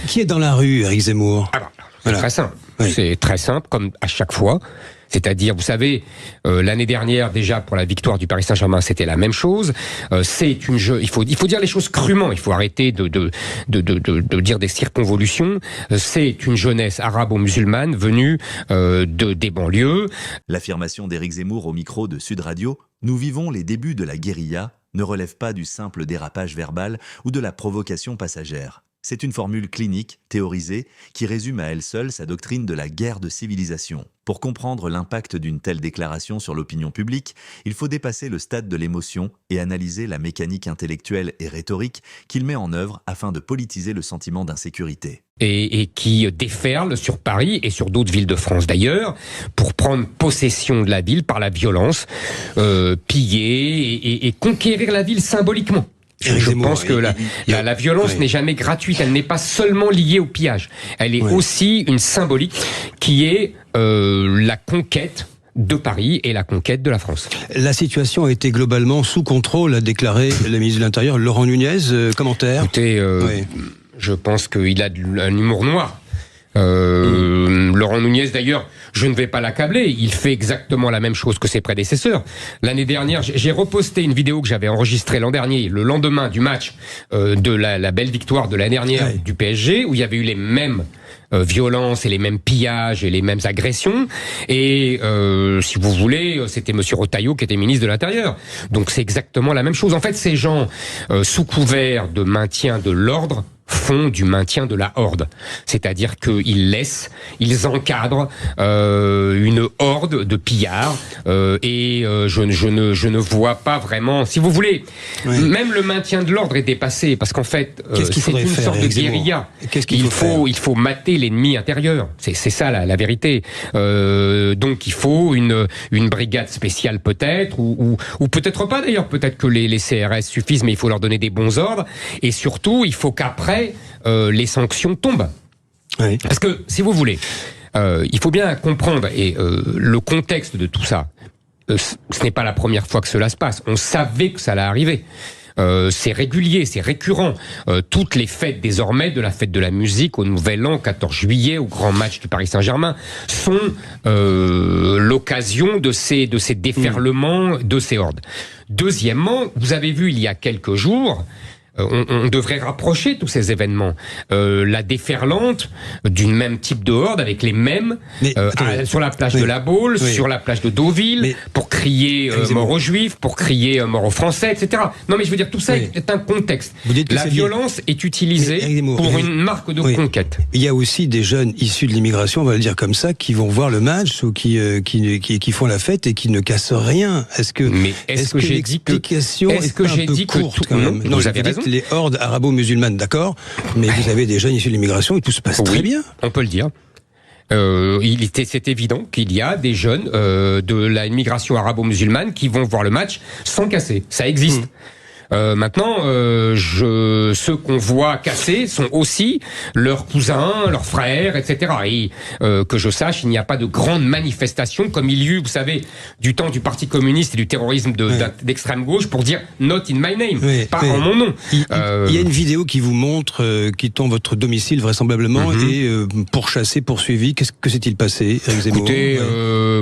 Qui est dans la rue, Éric Zemmour? Alors, c'est très simple. Oui. C'est très simple, comme à chaque fois. C'est-à-dire, vous savez, l'année dernière, déjà, pour la victoire du Paris Saint-Germain, c'était la même chose. Il faut dire les choses crûment. Il faut arrêter de dire des circonvolutions. C'est une jeunesse arabo-musulmane venue des banlieues. L'affirmation d'Éric Zemmour au micro de Sud Radio, « Nous vivons les débuts de la guérilla », ne relève pas du simple dérapage verbal ou de la provocation passagère. C'est une formule clinique, théorisée, qui résume à elle seule sa doctrine de la guerre de civilisation. Pour comprendre l'impact d'une telle déclaration sur l'opinion publique, il faut dépasser le stade de l'émotion et analyser la mécanique intellectuelle et rhétorique qu'il met en œuvre afin de politiser le sentiment d'insécurité. Et qui déferle sur Paris et sur d'autres villes de France d'ailleurs, pour prendre possession de la ville par la violence, piller et conquérir la ville symboliquement. Je pense que la violence n'est jamais gratuite, elle n'est pas seulement liée au pillage. Elle est aussi une symbolique qui est la conquête de Paris et la conquête de la France. La situation a été globalement sous contrôle, a déclaré le ministre de l'Intérieur, Laurent Nunez. Commentaire? Écoutez, je pense qu'il a un humour noir. Laurent Nunez, d'ailleurs, je ne vais pas l'accabler, il fait exactement la même chose que ses prédécesseurs. L'année dernière, j'ai reposté une vidéo que j'avais enregistrée l'an dernier, le lendemain du match de la belle victoire de l'année dernière du PSG, où il y avait eu les mêmes violences et les mêmes pillages et les mêmes agressions. Et si vous voulez, c'était Monsieur Retailleau qui était ministre de l'Intérieur. Donc c'est exactement la même chose. En fait, ces gens, sous couvert de maintien de l'ordre, font du maintien de la horde. C'est-à-dire qu'ils ils encadrent une horde de pillards je ne vois pas vraiment, si vous voulez, même le maintien de l'ordre est dépassé parce qu'en fait, c'est une sorte de guérilla. Il faut mater l'ennemi intérieur. C'est ça la vérité. Donc il faut une brigade spéciale peut-être ou peut-être pas d'ailleurs. Peut-être que les CRS suffisent, mais il faut leur donner des bons ordres. Et surtout, il faut qu'après les sanctions tombent. Parce que, si vous voulez, il faut bien comprendre le contexte de tout ça. Ce n'est pas la première fois que cela se passe. On savait que ça allait arriver. C'est régulier, c'est récurrent. Toutes les fêtes désormais, de la fête de la musique au Nouvel An, 14 juillet, au grand match du Paris Saint-Germain, sont l'occasion de ces déferlements, de ces hordes. Deuxièmement, vous avez vu il y a quelques jours, on devrait rapprocher tous ces événements. La déferlante d'une même type de horde avec les mêmes sur la plage de La Baule, sur la plage de Deauville, pour crier mort aux Juifs, pour crier mort aux Français, etc. Non mais je veux dire, tout ça est un contexte. La violence est utilisée pour une marque de conquête. Il y a aussi des jeunes issus de l'immigration, on va le dire comme ça, qui vont voir le match ou qui font la fête et qui ne cassent rien. Est-ce que j'ai dit que non, vous avez raison. Les hordes arabo-musulmanes, d'accord, mais vous avez des jeunes issus de l'immigration et tout se passe très bien. On peut le dire. C'est évident qu'il y a des jeunes de la immigration arabo-musulmane qui vont voir le match sans casser. Ça existe. Maintenant, ceux qu'on voit casser sont aussi leurs cousins, leurs frères, etc. Et que je sache, il n'y a pas de grandes manifestations comme il y eut, vous savez, du temps du Parti communiste et du terrorisme d'extrême gauche pour dire « not in my name », pas en mon nom. Il y a une vidéo qui vous montre quittant votre domicile vraisemblablement et pourchassé, poursuivi. Que s'est-il passé, Éric Zemmour? Écoutez,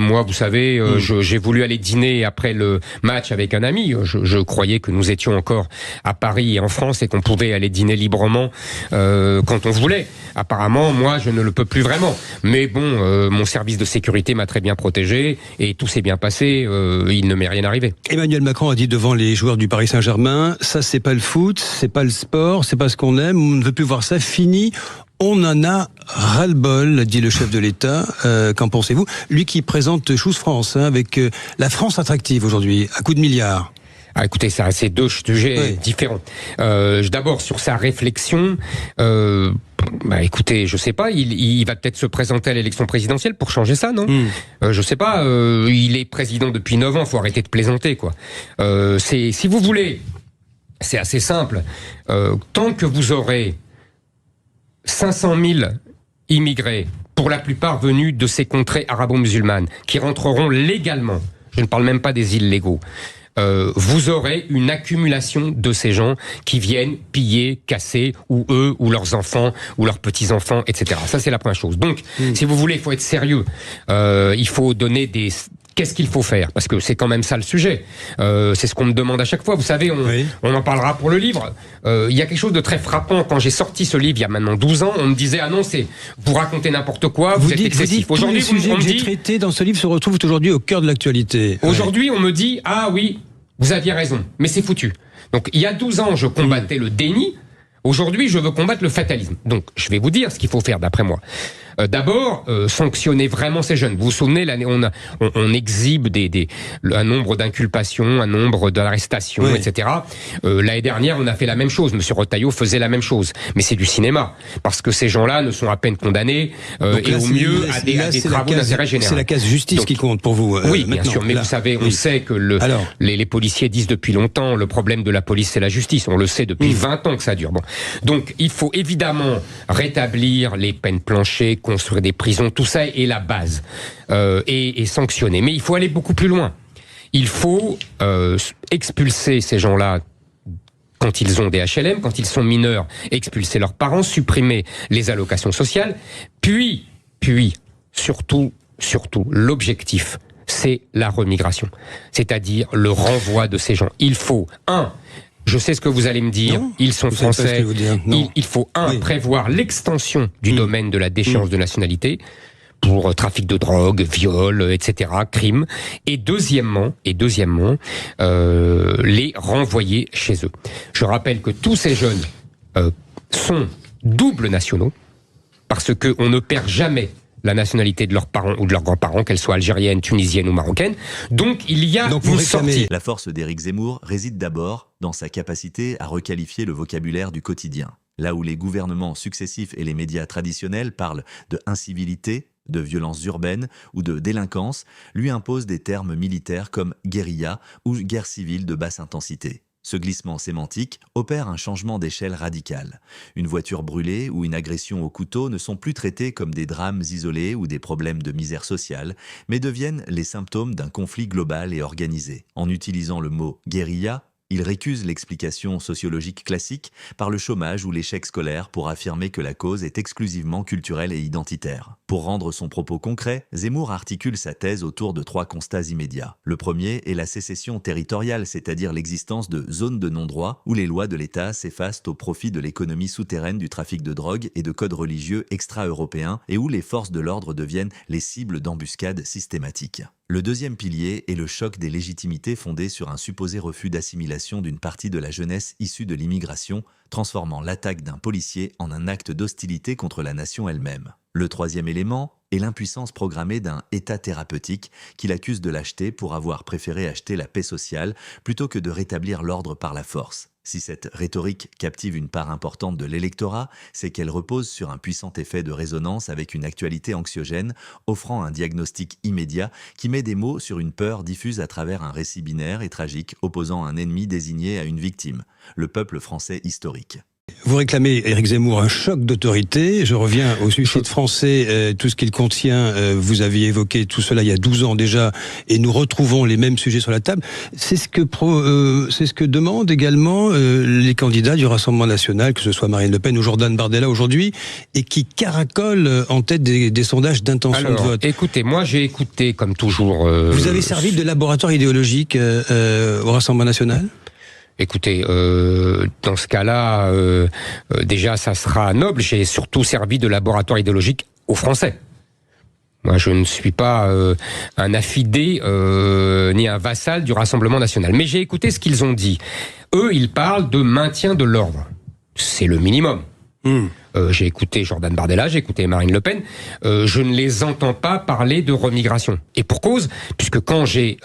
moi, vous savez, j'ai voulu aller dîner après le match avec un ami. Je croyais que nous étions encore à Paris et en France et qu'on pouvait aller dîner librement quand on voulait. Apparemment, moi, je ne le peux plus vraiment. Mais bon, mon service de sécurité m'a très bien protégé et tout s'est bien passé. Il ne m'est rien arrivé. Emmanuel Macron a dit devant les joueurs du Paris Saint-Germain, ça c'est pas le foot, c'est pas le sport, c'est pas ce qu'on aime, on ne veut plus voir ça, fini. On en a ras-le-bol, dit le chef de l'État. Qu'en pensez-vous? Lui qui présente Choose France, avec la France attractive aujourd'hui, à coups de milliards. Écoutez, ça, c'est deux sujets différents. D'abord, sur sa réflexion, écoutez, je sais pas, il va peut-être se présenter à l'élection présidentielle pour changer ça, non? Je sais pas, il est président depuis 9 ans, faut arrêter de plaisanter, quoi. Si vous voulez, c'est assez simple. Tant que vous aurez 500 000 immigrés, pour la plupart venus de ces contrées arabo-musulmanes, qui rentreront légalement, je ne parle même pas des illégaux, vous aurez une accumulation de ces gens qui viennent piller, casser, ou eux, ou leurs enfants, ou leurs petits-enfants, etc. Ça, c'est la première chose. Donc, si vous voulez, il faut être sérieux. Il faut donner des... Qu'est-ce qu'il faut faire? Parce que c'est quand même ça le sujet. C'est ce qu'on me demande à chaque fois. Vous savez, on en parlera pour le livre. Il y a quelque chose de très frappant. Quand j'ai sorti ce livre il y a maintenant 12 ans, on me disait « Ah non, vous racontez n'importe quoi, vous êtes excessif. » Aujourd'hui, les sujets que j'ai traités dans ce livre se retrouvent aujourd'hui au cœur de l'actualité. Aujourd'hui, on me dit « Ah oui, vous aviez raison, mais c'est foutu. » Donc, il y a 12 ans, je combattais le déni. Aujourd'hui, je veux combattre le fatalisme. Donc, je vais vous dire ce qu'il faut faire, d'après moi. D'abord, sanctionner vraiment ces jeunes. Vous vous souvenez, l'année, on exhibe un nombre d'inculpations, un nombre d'arrestations, etc. L'année dernière, on a fait la même chose. Monsieur Retailleau faisait la même chose. Mais c'est du cinéma. Parce que ces gens-là ne sont à peine condamnés, et au mieux à des travaux d'intérêt général. C'est la case justice qui compte pour vous. Oui, bien sûr. Mais vous savez, on sait que les policiers disent depuis longtemps, le problème de la police, c'est la justice. On le sait depuis 20 ans que ça dure. Bon. Donc, il faut évidemment rétablir les peines planchées, construire des prisons, tout ça est la base, et sanctionner. Mais il faut aller beaucoup plus loin. Il faut expulser ces gens-là quand ils ont des HLM, quand ils sont mineurs, expulser leurs parents, supprimer les allocations sociales, puis, surtout, l'objectif, c'est la remigration, c'est-à-dire le renvoi de ces gens. Il faut, je sais ce que vous allez me dire, ils sont français, il faut prévoir l'extension du domaine de la déchéance de nationalité pour trafic de drogue, viol, etc., crimes, et deuxièmement, les renvoyer chez eux. Je rappelle que tous ces jeunes sont doubles nationaux, parce qu'on ne perd jamais la nationalité de leurs parents ou de leurs grands-parents, qu'elles soient algériennes, tunisiennes ou marocaines. Donc il y a une sortie. La force d'Éric Zemmour réside d'abord dans sa capacité à requalifier le vocabulaire du quotidien. Là où les gouvernements successifs et les médias traditionnels parlent de incivilité, de violences urbaines ou de délinquance, lui imposent des termes militaires comme guérilla ou guerre civile de basse intensité. Ce glissement sémantique opère un changement d'échelle radical. Une voiture brûlée ou une agression au couteau ne sont plus traités comme des drames isolés ou des problèmes de misère sociale, mais deviennent les symptômes d'un conflit global et organisé. En utilisant le mot « guérilla », il récuse l'explication sociologique classique par le chômage ou l'échec scolaire pour affirmer que la cause est exclusivement culturelle et identitaire. Pour rendre son propos concret, Zemmour articule sa thèse autour de 3 constats immédiats. Le premier est la sécession territoriale, c'est-à-dire l'existence de zones de non-droit où les lois de l'État s'effacent au profit de l'économie souterraine du trafic de drogue et de codes religieux extra-européens et où les forces de l'ordre deviennent les cibles d'embuscades systématiques. Le deuxième pilier est le choc des légitimités fondé sur un supposé refus d'assimilation d'une partie de la jeunesse issue de l'immigration, transformant l'attaque d'un policier en un acte d'hostilité contre la nation elle-même. Le troisième élément est l'impuissance programmée d'un État thérapeutique qu'il accuse de lâcheté pour avoir préféré acheter la paix sociale plutôt que de rétablir l'ordre par la force. Si cette rhétorique captive une part importante de l'électorat, c'est qu'elle repose sur un puissant effet de résonance avec une actualité anxiogène, offrant un diagnostic immédiat qui met des mots sur une peur diffuse à travers un récit binaire et tragique opposant un ennemi désigné à une victime, le peuple français historique. Vous réclamez, Éric Zemmour, un choc d'autorité. Je reviens au suicide français, tout ce qu'il contient. Vous aviez évoqué tout cela il y a 12 ans déjà, et nous retrouvons les mêmes sujets sur la table. C'est ce que demandent également les candidats du Rassemblement national, que ce soit Marine Le Pen ou Jordan Bardella aujourd'hui, et qui caracolent en tête des sondages d'intention de vote. Écoutez, moi j'ai écouté comme toujours... Vous avez servi de laboratoire idéologique au Rassemblement national ? Écoutez, dans ce cas-là, déjà, ça sera noble. J'ai surtout servi de laboratoire idéologique aux Français. Moi, je ne suis pas un affidé ni un vassal du Rassemblement national. Mais j'ai écouté ce qu'ils ont dit. Eux, ils parlent de maintien de l'ordre. C'est le minimum. J'ai écouté Jordan Bardella, j'ai écouté Marine Le Pen, je ne les entends pas parler de remigration. Et pour cause, puisque quand j'ai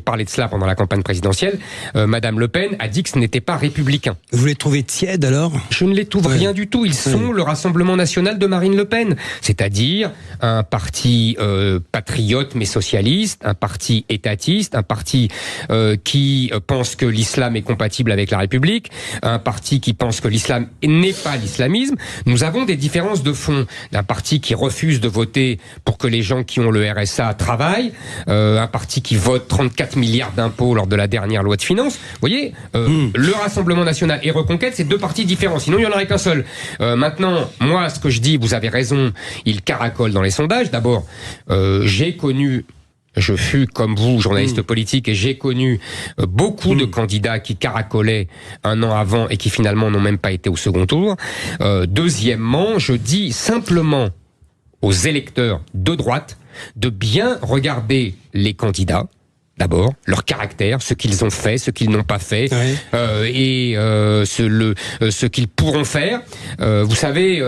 parlé de cela pendant la campagne présidentielle, Madame Le Pen a dit que ce n'était pas républicain. Vous les trouvez tièdes alors ? Je ne les trouve rien du tout. Ils sont le Rassemblement national de Marine Le Pen, c'est-à-dire un parti patriote mais socialiste, un parti étatiste, un parti qui pense que l'islam est compatible avec la République, un parti qui pense que l'islam n'est pas l'islamisme, euphémisme. Nous avons des différences de fond. Un parti qui refuse de voter pour que les gens qui ont le RSA travaillent, un parti qui vote 34 milliards d'impôts lors de la dernière loi de finances. Vous voyez, le Rassemblement national et Reconquête, c'est deux partis différents. Sinon, il n'y en aurait qu'un seul. Maintenant, moi, ce que je dis, vous avez raison, il caracole dans les sondages. D'abord, je fus, comme vous, journaliste politique, et j'ai connu beaucoup de candidats qui caracolaient un an avant et qui finalement n'ont même pas été au second tour. Deuxièmement, je dis simplement aux électeurs de droite de bien regarder les candidats. D'abord, leur caractère, ce qu'ils ont fait, ce qu'ils n'ont pas fait, ce qu'ils pourront faire. Vous savez,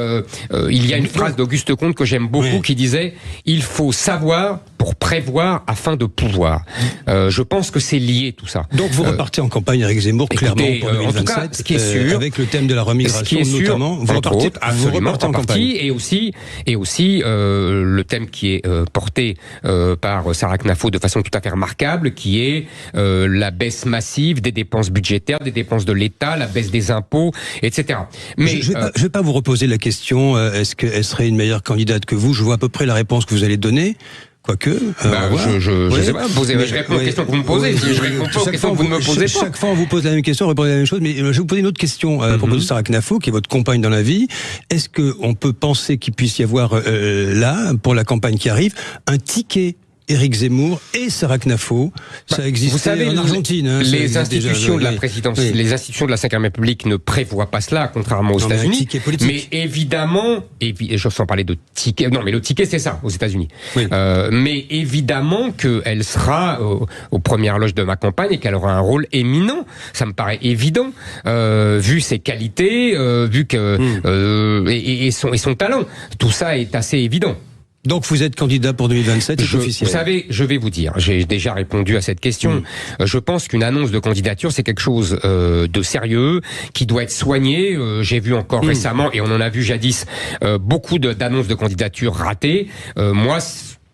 il y a une phrase d'Auguste Comte que j'aime beaucoup qui disait « Il faut savoir pour prévoir afin de pouvoir ». Je pense que c'est lié tout ça. Donc vous repartez en campagne Éric Zemmour, clairement, pour 2027, en tout cas, ce qui est sûr, avec le thème de la remigration notamment. Vous repartez en campagne. Et aussi le thème qui est porté par Sarah Knafo de façon tout à fait remarquable, qui est la baisse massive des dépenses budgétaires, des dépenses de l'État, la baisse des impôts, etc. Mais je vais pas vous reposer la question, est-ce qu'elle serait une meilleure candidate que vous? Je vois à peu près la réponse que vous allez donner. Quoique, je sais pas. Je réponds aux questions que vous me posez. Si je réponds pas aux questions que vous ne me posez pas. Chaque fois, on vous pose la même question, on répond à la même chose. Mais je vais vous poser une autre question à propos de Sarah Knafo, qui est votre compagne dans la vie. Est-ce qu'on peut penser qu'il puisse y avoir là, pour la campagne qui arrive, un ticket Éric Zemmour et Sarah Knafo? Ça existe. Vous savez, en Argentine. Les institutions de la présidence, les institutions de la Ve République ne prévoient pas cela, contrairement aux États-Unis. Mais évidemment, je sans parler de ticket. Non, mais le ticket, c'est ça, aux États-Unis. Mais évidemment qu'elle sera aux premières loges de ma campagne et qu'elle aura un rôle éminent. Ça me paraît évident, vu ses qualités, vu que et son talent. Tout ça est assez évident. Donc vous êtes candidat pour 2027, c'est officiel. Vous savez, je vais vous dire, j'ai déjà répondu à cette question. Je pense qu'une annonce de candidature, c'est quelque chose de sérieux, qui doit être soigné. J'ai vu encore récemment, et on en a vu jadis, beaucoup d'annonces de candidature ratées. Moi,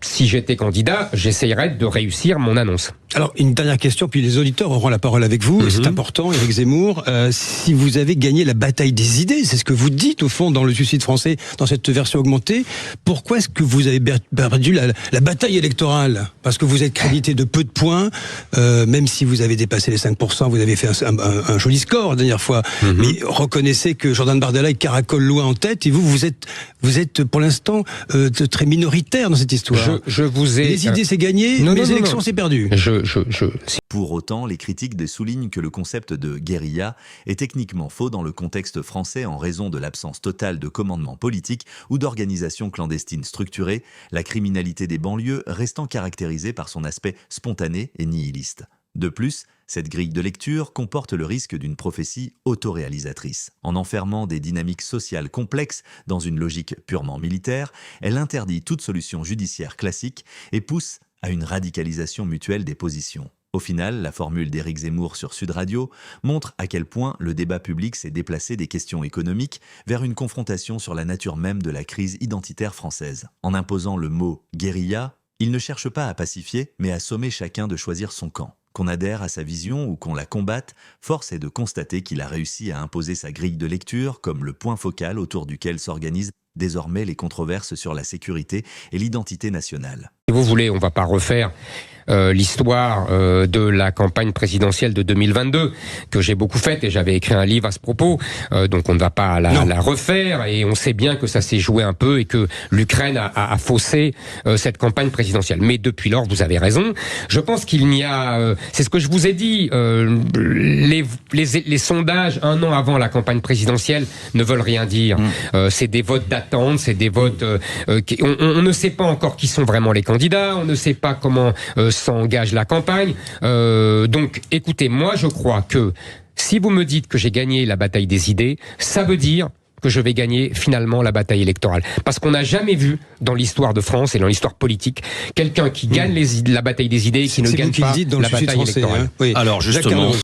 si j'étais candidat, j'essayerais de réussir mon annonce. Alors, une dernière question, puis les auditeurs auront la parole avec vous. C'est important, Éric Zemmour. Si vous avez gagné la bataille des idées, c'est ce que vous dites, au fond, dans le Suicide français, dans cette version augmentée, pourquoi est-ce que vous avez perdu la bataille électorale? Parce que vous êtes crédité de peu de points, même si vous avez dépassé les 5%, vous avez fait un joli score la dernière fois. Mais reconnaissez que Jordan Bardella est caracole loin en tête, et vous êtes pour l'instant très minoritaire dans cette histoire. Les idées, c'est gagné, mais les élections, c'est perdu. Pour autant, les critiques soulignent que le concept de guérilla est techniquement faux dans le contexte français en raison de l'absence totale de commandement politique ou d'organisation clandestine structurée, la criminalité des banlieues restant caractérisée par son aspect spontané et nihiliste. De plus, cette grille de lecture comporte le risque d'une prophétie autoréalisatrice. En enfermant des dynamiques sociales complexes dans une logique purement militaire, elle interdit toute solution judiciaire classique et pousse à une radicalisation mutuelle des positions. Au final, la formule d'Éric Zemmour sur Sud Radio montre à quel point le débat public s'est déplacé des questions économiques vers une confrontation sur la nature même de la crise identitaire française. En imposant le mot « guérilla », il ne cherche pas à pacifier, mais à sommer chacun de choisir son camp. Qu'on adhère à sa vision ou qu'on la combatte, force est de constater qu'il a réussi à imposer sa grille de lecture comme le point focal autour duquel s'organisent désormais les controverses sur la sécurité et l'identité nationale. Si vous voulez, on ne va pas refaire l'histoire de la campagne présidentielle de 2022 que j'ai beaucoup faite et j'avais écrit un livre à ce propos, donc on ne va pas la refaire et on sait bien que ça s'est joué un peu et que l'Ukraine a faussé cette campagne présidentielle. Mais depuis lors, vous avez raison. Je pense qu'il n'y a, c'est ce que je vous ai dit, les sondages un an avant la campagne présidentielle ne veulent rien dire. C'est des votes d'attente, c'est des votes. On ne sait pas encore qui sont vraiment les candidats, on ne sait pas comment s'engage la campagne. Donc, écoutez, moi, je crois que si vous me dites que j'ai gagné la bataille des idées, ça veut dire que je vais gagner finalement la bataille électorale. Parce qu'on n'a jamais vu dans l'histoire de France et dans l'histoire politique quelqu'un qui gagne la bataille des idées et qui ne gagne pas la bataille électorale. Oui. Alors justement,